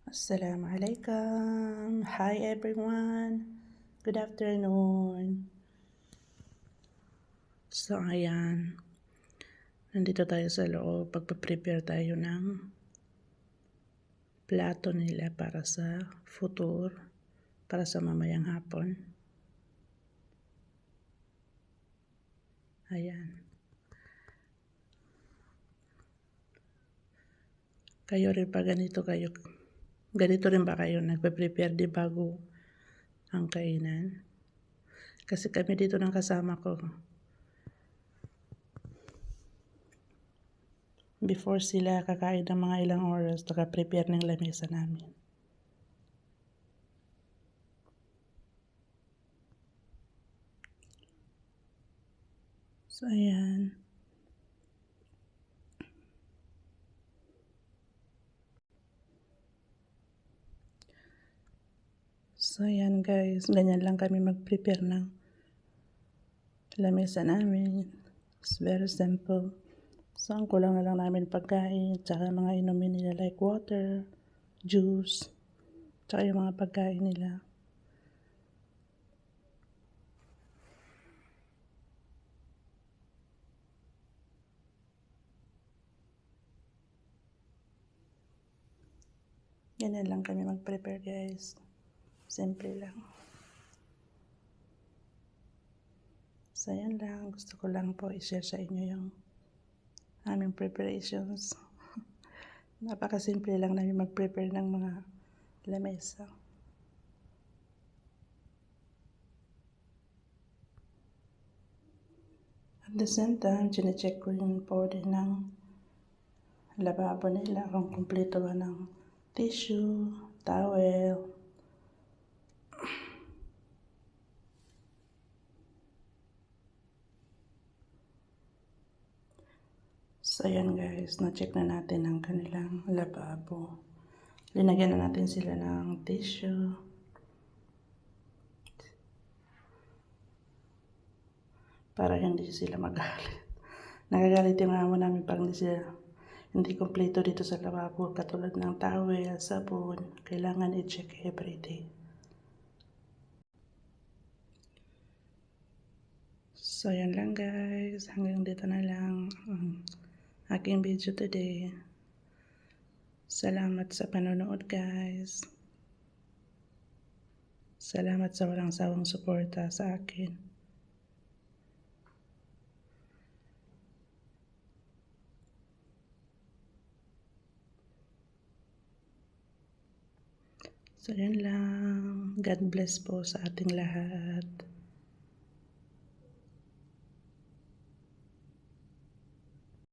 Assalamualaikum. Hi everyone. Good afternoon. So ayan, nandito tayo sa loob. Pagpa-prepare tayo ng plato nila para sa futur, para sa mamayang hapon. Ayan. Kayo rin ba ganito kayo? Ganito rin ba kayo nagpe-prepare di bago ang kainan? Kasi kami dito ng kasama ko, before sila kakain ng mga ilang oras, naka-prepare ng lamesa namin. So ayan. So ayan guys, ganyan lang kami mag-prepare ng lamesa namin. It's very simple. So ang kulang na lang namin pagkain, tsaka mga inumin nila like water, juice, tsaka yung mga pagkain nila. Ganyan lang kami mag-prepare guys. Simple lang. So yan lang, gusto ko lang po i-share sa inyo yung aming preparations. Napakasimple lang namin mag-prepare ng mga lamesa. At the same time, chinecheck ko yung powder ng lababo nila kung kumpleto ba ng tissue, towel. So yan guys, na-check na natin ang kanilang lababo. Linagyan na natin sila ng tissue. Para hindi sila magalit. Nagagalit yung amo namin pag hindi kompleto dito sa lababo. Katulad ng towel, sabon, kailangan i-check everyday. So yan lang guys, hanggang dito na lang ang aking video today. Salamat sa panonood guys. Salamat sa walang sawang suporta sa akin. So yan lang. God bless po sa ating lahat.